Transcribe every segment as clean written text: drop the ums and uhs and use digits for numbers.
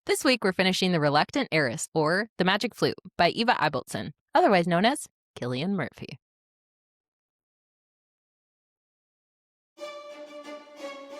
This week we're finishing The Reluctant Heiress, or The Magic Flute, by Ibbotson, otherwise known as Cillian Murphy.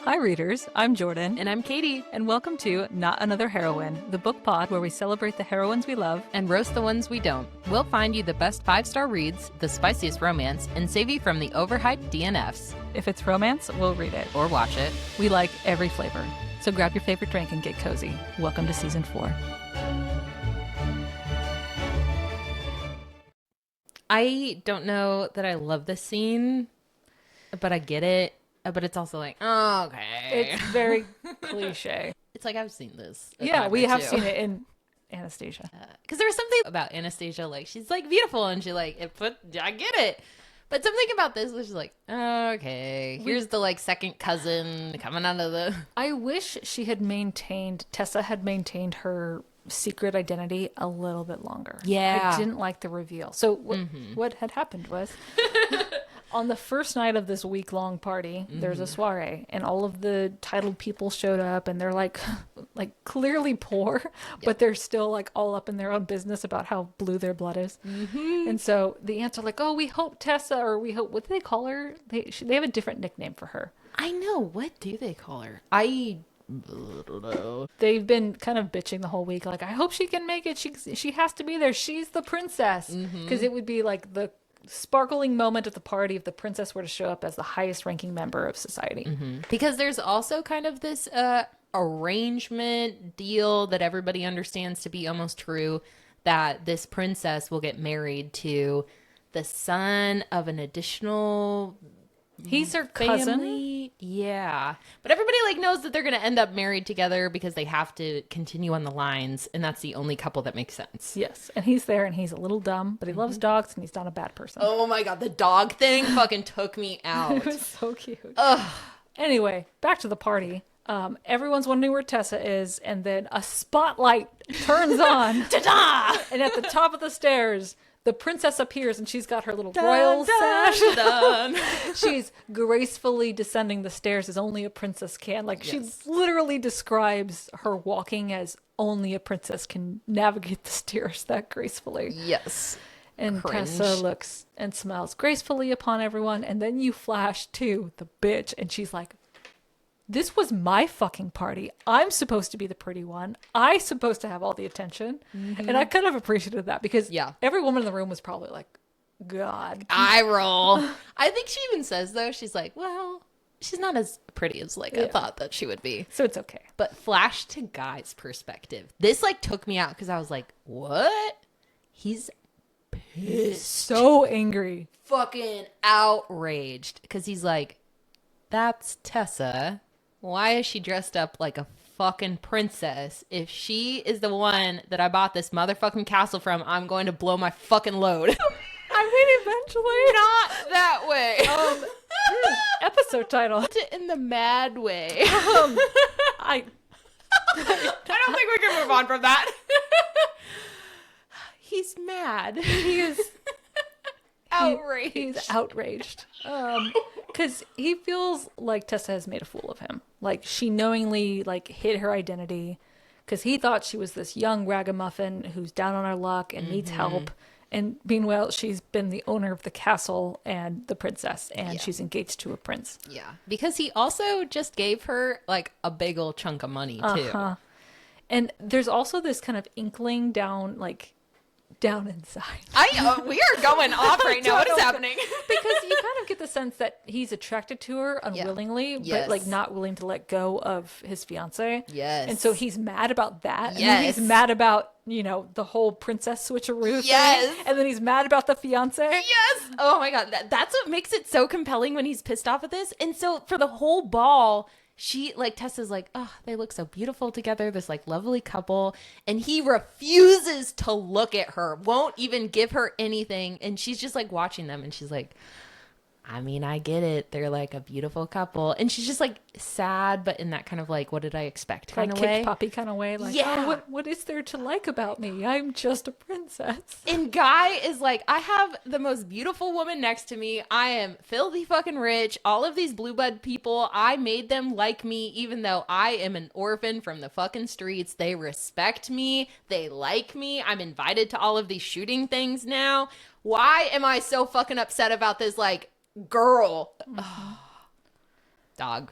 Hi readers, I'm Jordan. And I'm Katie. And welcome to Not Another Heroine, the book pod where we celebrate the heroines we love and roast the ones we don't. We'll find you the best 5-star reads, the spiciest romance, and save you from the overhyped DNFs. If it's romance, we'll read it. Or watch it. We like every flavor. So grab your favorite drink and get cozy. Welcome to Season 4. I don't know that I love this scene, but I get it. But it's also like, oh, okay. It's very cliche. It's like, I've seen this. Yeah, we have seen it in Anastasia. Because there was something about Anastasia, like, she's, like, beautiful, and she, like, I get it. But something about this was just like, okay, here's the, like, second cousin coming out of the... I wish Tessa had maintained her secret identity a little bit longer. Yeah. I didn't like the reveal. So what had happened was... On the first night of this week-long party, there's a soiree, and all of the titled people showed up, and they're like clearly poor, but they're still like all up in their own business about how blue their blood is. And so the aunts are like, "Oh, we hope Tessa, or we hope, what do they call her? They have a different nickname for her." I know. What do they call her? I don't know. They've been kind of bitching the whole week, like, "I hope she can make it. She has to be there. She's the princess," because it would be like the sparkling moment at the party if the princess were to show up as the highest ranking member of society. Because there's also kind of this arrangement deal that everybody understands to be almost true, that this princess will get married to the son of an additional... He's her cousin. Family. Yeah. But everybody like knows that they're going to end up married together because they have to continue on the lines, and that's the only couple that makes sense. Yes. And he's there, and he's a little dumb, but he loves dogs, and he's not a bad person. Oh my god, the dog thing fucking took me out. It was so cute. Ugh. Anyway, back to the party. Everyone's wondering where Tessa is, and then a spotlight turns on. Ta-da! And at the top of the stairs, the princess appears, and she's got her little royal sash. She's gracefully descending the stairs as only a princess can. Like, she literally describes her walking as only a princess can navigate the stairs that gracefully. Yes. And Cringe. Tessa looks and smiles gracefully upon everyone, and then you flash to the bitch, and she's like, "This was my fucking party. I'm supposed to be the pretty one. I'm supposed to have all the attention." And I kind of appreciated that because every woman in the room was probably like, God. Eye roll. I think she even says, though, she's like, well, she's not as pretty as like I thought that she would be. So it's okay. But flash to Guy's perspective. This like took me out because I was like, what? He's pissed. So angry. Fucking outraged. Because he's like, that's Tessa. Why is she dressed up like a fucking princess? If she is the one that I bought this motherfucking castle from, I'm going to blow my fucking load. I mean, eventually. Not that way. Episode title. In the mad way. I don't think we can move on from that. He's mad. He is outraged. He's outraged. Because he feels like Tessa has made a fool of him. Like, she knowingly like hid her identity because he thought she was this young ragamuffin who's down on her luck and needs help. And meanwhile, she's been the owner of the castle and the princess, and she's engaged to a prince. Yeah. Because he also just gave her like a big old chunk of money too. And there's also this kind of inkling down inside. We are going off right now. What is happening? Because you kind of get the sense that he's attracted to her unwillingly, but like not willing to let go of his fiance. Yes. And so he's mad about that. And yes. then he's mad about, the whole princess switcheroo yes. thing. And then he's mad about the fiance. Yes. Oh my God. That's what makes it so compelling when he's pissed off at this. And so for the whole ball, Tessa's like, oh, they look so beautiful together, this like lovely couple. And he refuses to look at her, won't even give her anything. And she's just like watching them. And she's like, I mean, I get it. They're like a beautiful couple. And she's just like sad, but in that kind of like, what did I expect kind Like of way? kick puppy kind of way. Like, Yeah. oh, what is there to like about me? I'm just a princess. And Guy is like, I have the most beautiful woman next to me. I am filthy fucking rich. All of these blue blood people, I made them like me, even though I am an orphan from the fucking streets. They respect me. They like me. I'm invited to all of these shooting things now. Why am I so fucking upset about this, like, girl? Dog.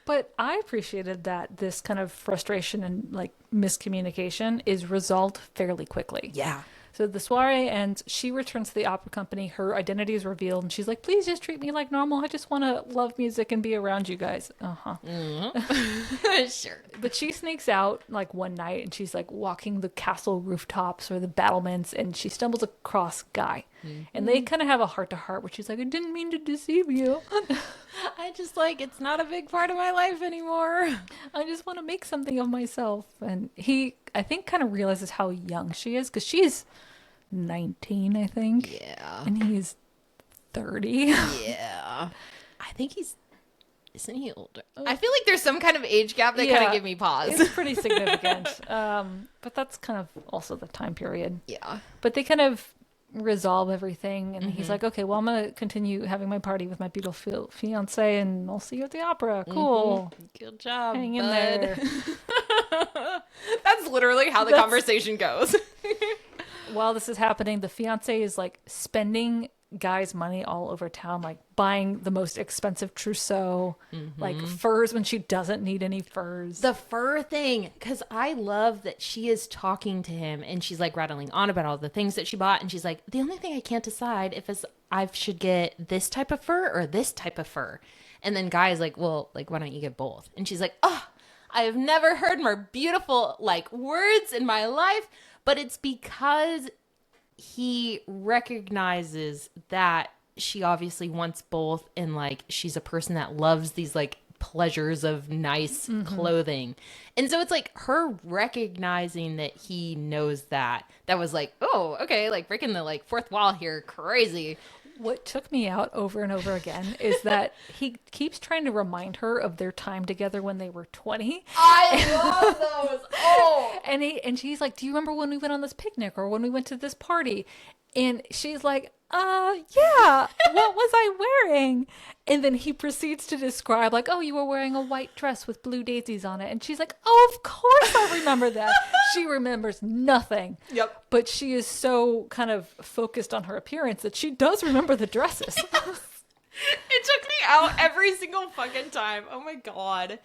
But I appreciated that this kind of frustration and like miscommunication is resolved fairly quickly. Yeah. So the soiree ends. She returns to the opera company. Her identity is revealed, and she's like, "Please just treat me like normal. I just want to love music and be around you guys." Sure. But she sneaks out like one night, and she's like walking the castle rooftops or the battlements, and she stumbles across Guy, and they kind of have a heart to heart where she's like, "I didn't mean to deceive you. I just like, it's not a big part of my life anymore. I just want to make something of myself." And he, I think, kind of realizes how young she is because she's 19, I think. Yeah. And he's 30. Yeah. I think isn't he older? I feel like there's some kind of age gap that kind of give me pause. It's pretty significant. But that's kind of also the time period. Yeah. But they kind of resolve everything, and he's like, "Okay, well, I'm gonna continue having my party with my beautiful fiance, and I'll see you at the opera." Cool. Good job. Hang in bud. there. That's literally how the conversation goes. While this is happening, the fiance is like spending Guy's money all over town, like buying the most expensive trousseau, like furs when she doesn't need any furs. The fur thing, because I love that she is talking to him and she's like rattling on about all the things that she bought, and she's like, the only thing I can't decide if I should get this type of fur or this type of fur. And then Guy is like, well, like, why don't you get both? And she's like, oh, I have never heard more beautiful like words in my life. But it's because he recognizes that she obviously wants both, and like she's a person that loves these like pleasures of nice clothing. And so it's like her recognizing that he knows that was like, oh, okay, like breaking the like fourth wall here. Crazy. What took me out over and over again is that he keeps trying to remind her of their time together when they were 20. I love those. Oh. And she's like, "Do you remember when we went on this picnic or when we went to this party?" And she's like, yeah, what was I wearing?" And then he proceeds to describe like, "Oh, you were wearing a white dress with blue daisies on it." And she's like, "Oh, of course I remember that." She remembers nothing. Yep. But she is so kind of focused on her appearance that she does remember the dresses. It took me out every single fucking time. Oh my God.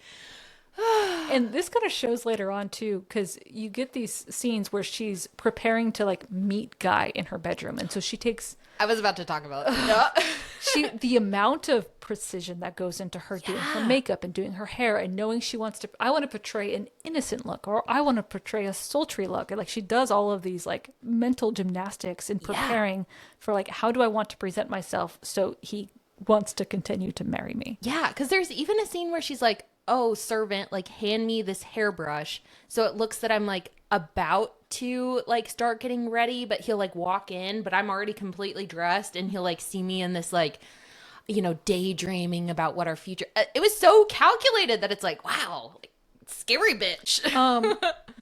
And this kind of shows later on too, because you get these scenes where she's preparing to like meet Guy in her bedroom, and so she takes. I was about to talk about it. The amount of precision that goes into her doing her makeup and doing her hair and knowing she wants to. I want to portray an innocent look, or I want to portray a sultry look. And like she does all of these like mental gymnastics in preparing for like, how do I want to present myself so he wants to continue to marry me? Yeah, because there's even a scene where she's like, oh, servant, like hand me this hairbrush so it looks that I'm like about to like start getting ready, but he'll like walk in, but I'm already completely dressed, and he'll like see me in this like, you know, daydreaming about what our future. It was so calculated that it's like, wow, like, scary bitch.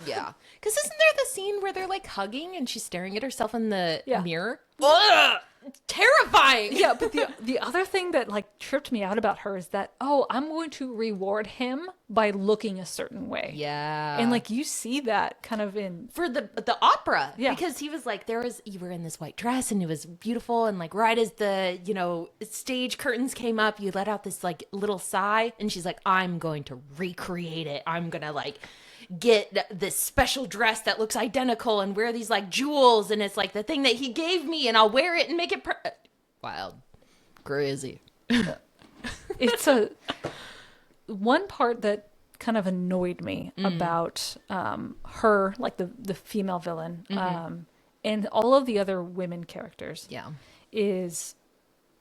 Yeah, because isn't there the scene where they're like hugging and she's staring at herself in the mirror? Ugh! Terrifying. Yeah, but the other thing that like tripped me out about her is that, oh, I'm going to reward him by looking a certain way. Yeah. And like you see that kind of in for the opera. Yeah. Because he was like, you were in this white dress and it was beautiful, and like right as the, you know, stage curtains came up, you let out this like little sigh, and she's like, I'm going to recreate it. I'm gonna like get this special dress that looks identical and wear these like jewels, and it's like the thing that he gave me, and I'll wear it and make it wild, crazy. It's one part that kind of annoyed me about her, like the female villain, and all of the other women characters. Yeah, is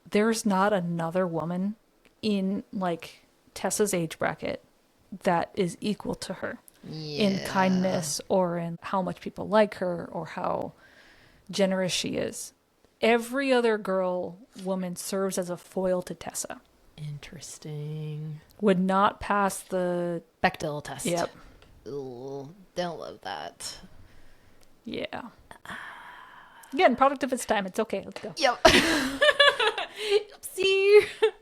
there's not another woman in like Tessa's age bracket that is equal to her. In kindness or in how much people like her or how generous she is. every other woman serves as a foil to Tessa. Interesting. Would not pass the Bechdel test. Yep. Ooh, don't love that. Yeah. Again, product of its time. It's okay. Let's go. Yep. See?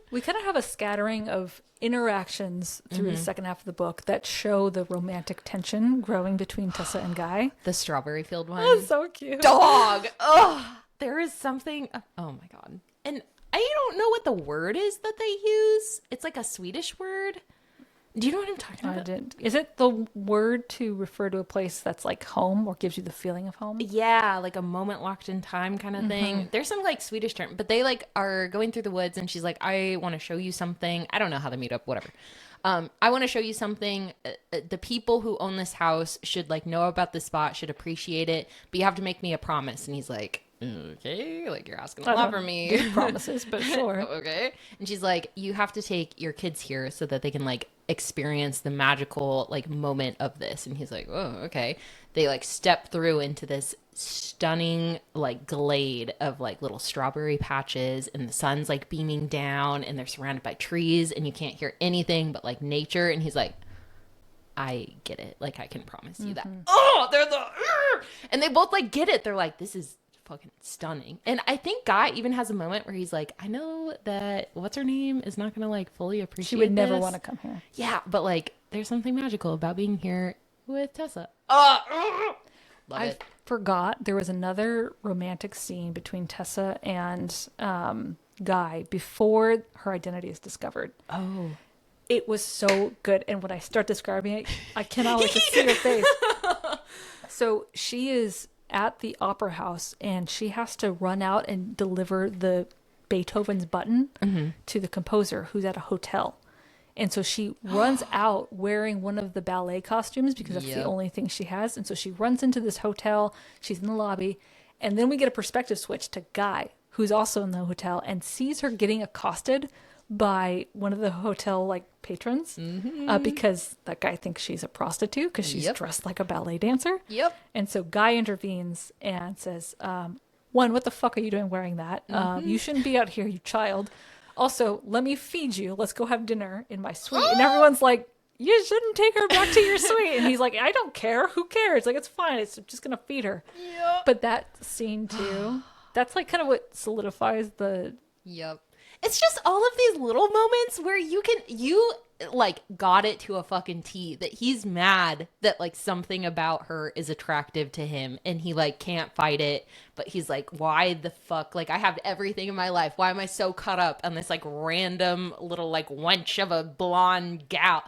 We kind of have a scattering of interactions through the second half of the book that show the romantic tension growing between Tessa and Guy. The strawberry field one. That's so cute. Dog. Ugh. There is something. Oh my God. And I don't know what the word is that they use. It's like a Swedish word. Do you know what I'm talking about? I didn't. Is it the word to refer to a place that's like home or gives you the feeling of home? Yeah, like a moment locked in time kind of thing. There's some like Swedish term, but they like are going through the woods and she's like, I want to show you something. I don't know how they meet up, whatever. I want to show you something. The people who own this house should like know about this spot, should appreciate it, but you have to make me a promise. And he's like, okay, like you're asking a lot from me. Promises, but sure. Okay. And she's like, you have to take your kids here so that they can like experience the magical like moment of this. And he's like, oh, okay. They like step through into this stunning like glade of like little strawberry patches, and the sun's like beaming down, and they're surrounded by trees, and you can't hear anything but like nature. And he's like, I get it. Like, I can promise you that. Oh, they're the, and they both like get it. They're like, this is fucking stunning. And I think Guy even has a moment where he's like, I know that what's her name is not gonna like fully appreciate She would never this. want to come here. Yeah, but like there's something magical about being here with Tessa. Love it. Forgot there was another romantic scene between Tessa and Guy before her identity is discovered. Oh, it was so good, and when I start describing it, I cannot wait to see her face. So she is at the opera house, and she has to run out and deliver the Beethoven's button to the composer who's at a hotel. And so she runs out wearing one of the ballet costumes because that's the only thing she has. And so she runs into this hotel. She's in the lobby. And then we get a perspective switch to Guy, who's also in the hotel, and sees her getting accosted by one of the hotel like patrons because that guy thinks she's a prostitute because she's dressed like a ballet dancer. Yep. And so Guy intervenes and says, one, what the fuck are you doing wearing that? You shouldn't be out here, you child. Also, let me feed you. Let's go have dinner in my suite. And everyone's like, you shouldn't take her back to your suite. And he's like, I don't care. Who cares? Like, it's fine. It's just going to feed her. Yep. But that scene, too, that's like kind of what solidifies the... Yep. It's just all of these little moments where you like got it to a fucking T that he's mad that like something about her is attractive to him and he like can't fight it, but he's like, why the fuck? Like, I have everything in my life. Why am I so caught up on this like random little like wench of a blonde gal?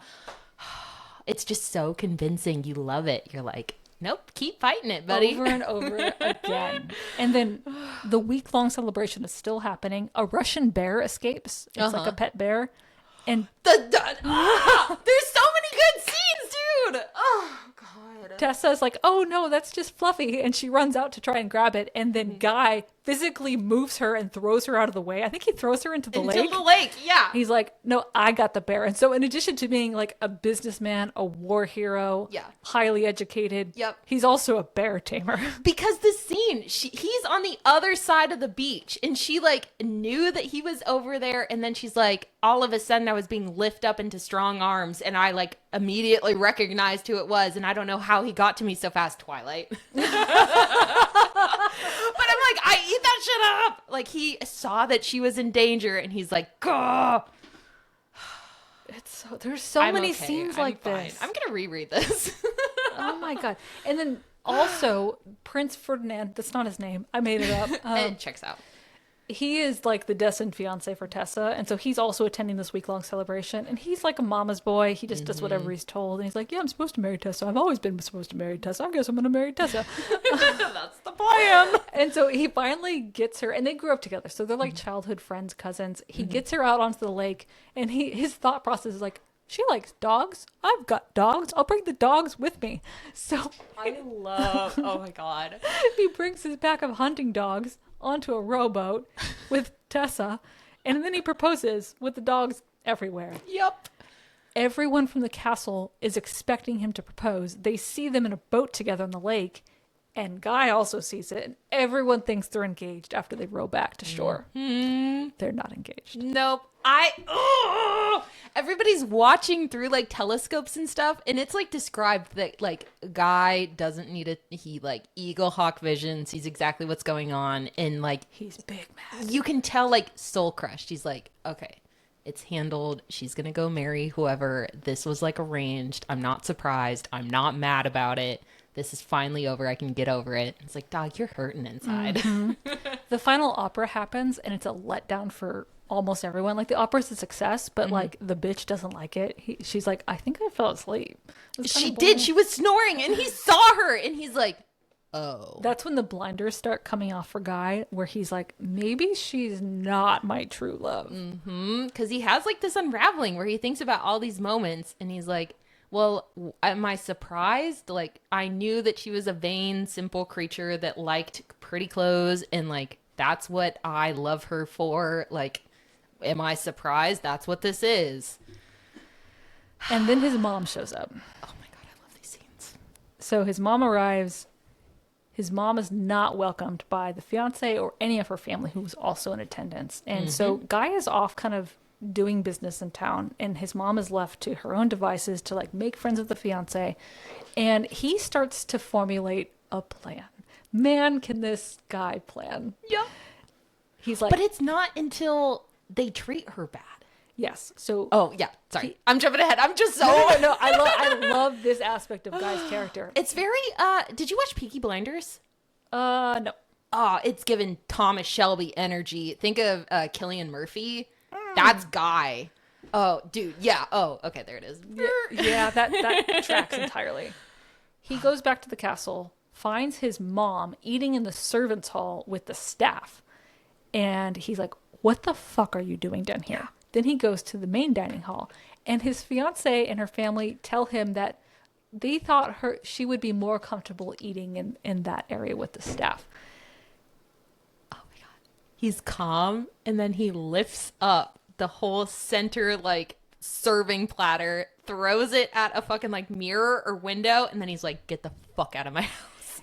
It's just so convincing. You love it. You're like, nope, keep fighting it, buddy. Over and over again. And then the week-long celebration is still happening. A Russian bear escapes. It's like a pet bear. And there's so many good scenes, dude. Oh, God. Tessa's like, oh, no, that's just Fluffy. And she runs out to try and grab it. And then Guy physically moves her and throws her out of the way. I think he throws her into the lake. Into the lake, yeah. He's like, no, I got the bear. And so in addition to being like a businessman, a war hero, highly educated, he's also a bear tamer. Because the scene, he's on the other side of the beach and she like knew that he was over there. And then she's like, all of a sudden I was being lifted up into strong arms and I like immediately recognized who it was. And I don't know how he got to me so fast, Twilight. But I'm like, I eat that shit up. Like, he saw that she was in danger and he's like, oh. There's so many scenes like this. I'm gonna reread this. Oh my God. And then also Prince Ferdinand, that's not his name, I made it up. It checks out. He is like the destined fiance for Tessa, and so he's also attending this week-long celebration, and he's like a mama's boy. He just does whatever he's told, and he's like, yeah, I'm supposed to marry Tessa. I've always been supposed to marry Tessa. I guess I'm gonna marry Tessa. That's the plan. And so he finally gets her, and they grew up together, so they're like childhood friends, cousins. He gets her out onto the lake, and his thought process is like, she likes dogs. I've got dogs. I'll bring the dogs with me. So I love, oh my God. He brings his pack of hunting dogs onto a rowboat with Tessa, and then he proposes with the dogs everywhere. Yep. Everyone from the castle is expecting him to propose. They see them in a boat together on the lake, And Guy also sees it, and everyone thinks they're engaged after they row back to shore. They're not engaged. Nope. Everybody's watching through like telescopes and stuff, and it's like described that like Guy doesn't need he like eagle hawk vision, sees exactly what's going on, and like He's big mad. you can tell like soul crushed. He's like, okay, it's handled. She's gonna go marry whoever. This was like arranged. I'm not surprised. I'm not mad about it. This is finally over. I can get over it. It's like, dog, you're hurting inside. The final opera happens, and it's a letdown for almost everyone. Like, the opera's a success, but like the bitch doesn't like it. She's like, I think I fell asleep. She did. She was snoring, and he saw her, and he's like, oh. That's when the blinders start coming off for Guy, where he's like, maybe she's not my true love. Because he has like this unraveling where he thinks about all these moments, and he's like, well, am I surprised? Like, I knew that she was a vain, simple creature that liked pretty clothes, and like, that's what I love her for. Like, am I surprised? That's what this is. And then his mom shows up. Oh my God, I love these scenes. So his mom arrives. His mom is not welcomed by the fiance or any of her family who was also in attendance. And so Guy is off kind of doing business in town, and his mom is left to her own devices to like make friends with the fiance. And he starts to formulate a plan. Man, can this guy plan. Yep. He's like, But it's not until they treat her bad. yes. So Oh, yeah. Sorry. I'm jumping ahead. I'm just so... no, I love this aspect of Guy's character. It's very... Did you watch Peaky Blinders? No. Oh, it's given Thomas Shelby energy. Think of Cillian Murphy. That's Guy. Oh, dude. Yeah. Oh, okay. There it is. Yeah, that tracks entirely. He goes back to the castle, finds his mom eating in the servants' hall with the staff. And he's like, what the fuck are you doing down here? Then he goes to the main dining hall, and his fiance and her family tell him that they thought she would be more comfortable eating in that area with the staff. Oh my God. He's calm, and then he lifts up the whole center, like, serving platter, throws it at a fucking, like, mirror or window, and then he's like, get the fuck out of my house.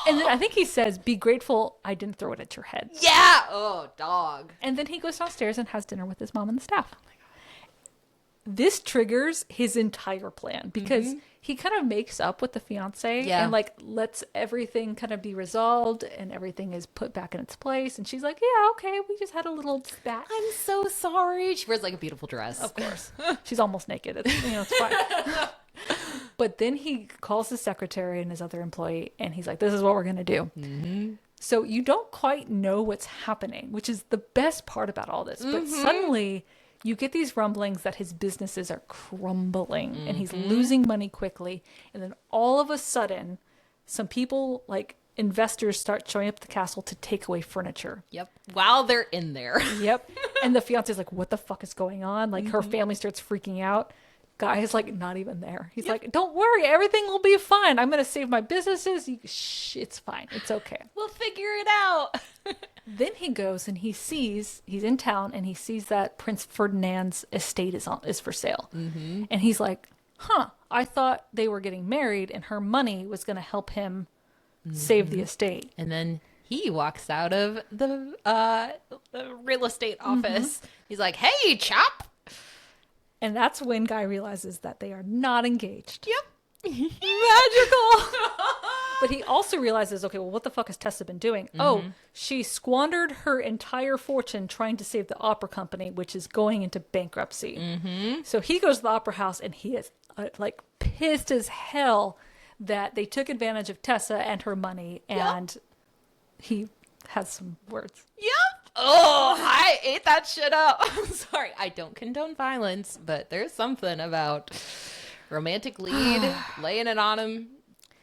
And then I think he says, be grateful I didn't throw it at your head. Yeah. Oh, dog. And then he goes downstairs and has dinner with his mom and the staff. Oh my God. This triggers his entire plan because he kind of makes up with the fiance and like lets everything kind of be resolved and everything is put back in its place. And she's like, yeah, okay, we just had a little spat. I'm so sorry. She wears like a beautiful dress. Of course. She's almost naked. It's fine. But then he calls his secretary and his other employee, and he's like, this is what we're going to do. So you don't quite know what's happening, which is the best part about all this. But suddenly you get these rumblings that his businesses are crumbling and he's losing money quickly. And then all of a sudden, some people, like investors, start showing up at the castle to take away furniture. Yep. While they're in there. Yep. And the fiance's like, what the fuck is going on? Like her family starts freaking out. Guy is like not even there. He's like, don't worry, everything will be fine. I'm going to save my businesses. Shh, it's fine. It's okay. We'll figure it out. Then he goes and he's in town and he sees that Prince Ferdinand's estate is for sale. And he's like, I thought they were getting married and her money was going to help him save the estate. And then he walks out of the real estate office. He's like, hey, chap. And that's when Guy realizes that they are not engaged. Yep. Magical. But he also realizes, okay, well, what the fuck has Tessa been doing? Oh, she squandered her entire fortune trying to save the opera company, which is going into bankruptcy. So he goes to the opera house and he is like pissed as hell that they took advantage of Tessa and her money. And he has some words. Yep. Oh, I ate that shit up. I'm sorry. I don't condone violence, but there's something about romantic lead, laying it on him.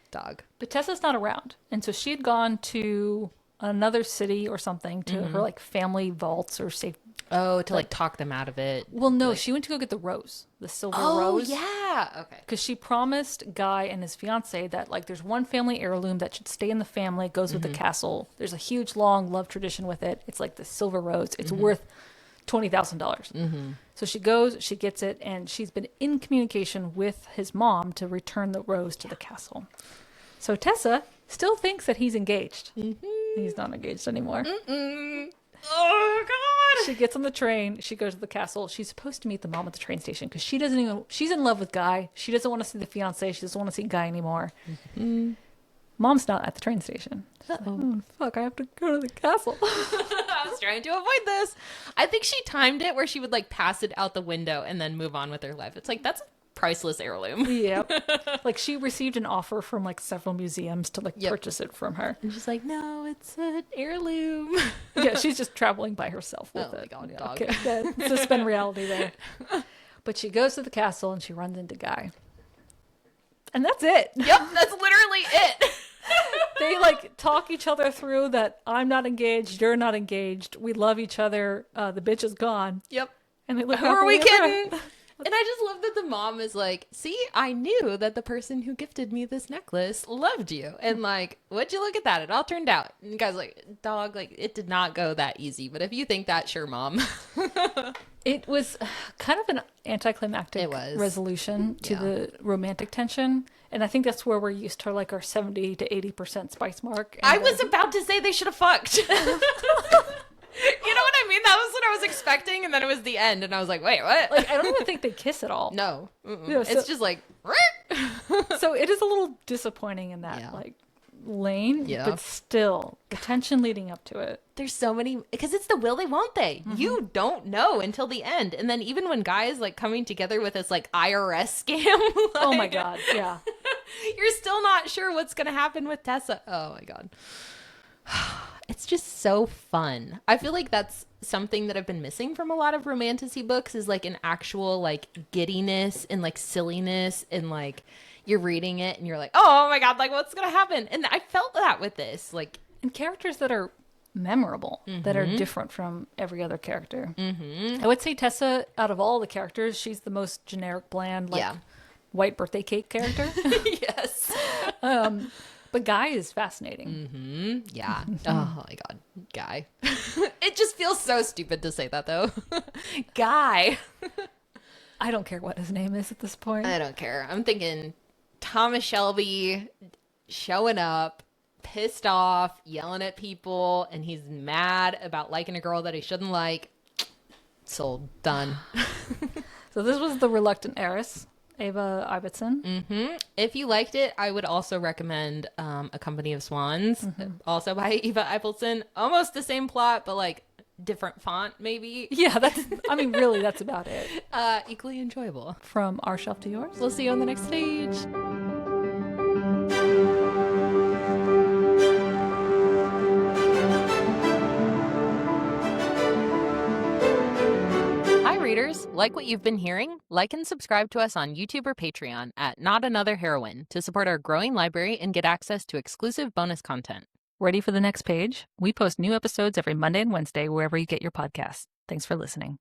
Dog. But Tessa's not around. And so she had gone to another city or something to her like family vaults or safe. Oh, to like talk them out of it. Well, no, she went to go get the rose, the silver rose. Oh, yeah. Okay. Because she promised Guy and his fiance that like there's one family heirloom that should stay in the family. It goes with the castle. There's a huge, long love tradition with it. It's like the silver rose. It's worth $20,000. So she goes, she gets it, and she's been in communication with his mom to return the rose to the castle. So Tessa still thinks that he's engaged. He's not engaged anymore. Oh, God. She gets on the train. She goes to the castle. She's supposed to meet the mom at the train station because she doesn't even... She's in love with Guy. She doesn't want to see the fiancé. She doesn't want to see Guy anymore. Mom's not at the train station. Oh, fuck, I have to go to the castle. I was trying to avoid this. I think she timed it where she would like pass it out the window and then move on with her life. It's like, that's a priceless heirloom. Yeah. Like she received an offer from like several museums to like purchase it from her. And she's like, no, it's an heirloom. Yeah, she's just traveling by herself with it. God, Yeah, dog. okay, suspend reality there. But she goes to the castle and she runs into Guy. And that's it. Yep, that's literally it. They like talk each other through that I'm not engaged, you're not engaged, we love each other, the bitch is gone. Yep. And they look Who are we happily ever kidding? And I just love that the mom is like, see, I knew that the person who gifted me this necklace loved you. And like, what'd you look at that? It all turned out. And the guy's like, dog, like, it did not go that easy. But if you think that, sure, mom. It was kind of an anticlimactic resolution to the romantic tension. And I think that's where we're used to like our 70 to 80% spice mark. And I was about to say they should have fucked. You know what I mean? That was what I was expecting. And then it was the end. And I was like, wait, what? Like, I don't even think they kiss at all. No. Yeah, so, it's just like... So it is a little disappointing in that like lane. Yeah. But still, the tension leading up to it. There's so many... Because it's the will they, won't they? You don't know until the end. And then even when Guy is like coming together with this like IRS scam... like, oh my God, yeah. You're still not sure what's going to happen with Tessa. Oh my God. It's just so fun. I feel like that's something that I've been missing from a lot of romantasy books is like an actual like giddiness and like silliness and like you're reading it and you're like, oh my God, like what's going to happen? And I felt that with this. Like, and characters that are memorable, that are different from every other character. I would say Tessa, out of all the characters, she's the most generic, bland, like white birthday cake character. Yes. But Guy is fascinating. Yeah. Oh my God. Guy. It just feels so stupid to say that though. Guy. I don't care what his name is at this point. I don't care. I'm thinking Thomas Shelby showing up, pissed off, yelling at people, and he's mad about liking a girl that he shouldn't like. Sold. Done. So this was The Reluctant Heiress. Ava Ibbotson. If you liked it, I would also recommend A Company of Swans, also by Eva Ibbotson. Almost the same plot, but like different font, maybe. Yeah, really, that's about it. Equally enjoyable. From our shelf to yours. We'll see you on the next page. Readers, like what you've been hearing? Like and subscribe to us on YouTube or Patreon at Not Another Heroine to support our growing library and get access to exclusive bonus content. Ready for the next page? We post new episodes every Monday and Wednesday wherever you get your podcasts. Thanks for listening.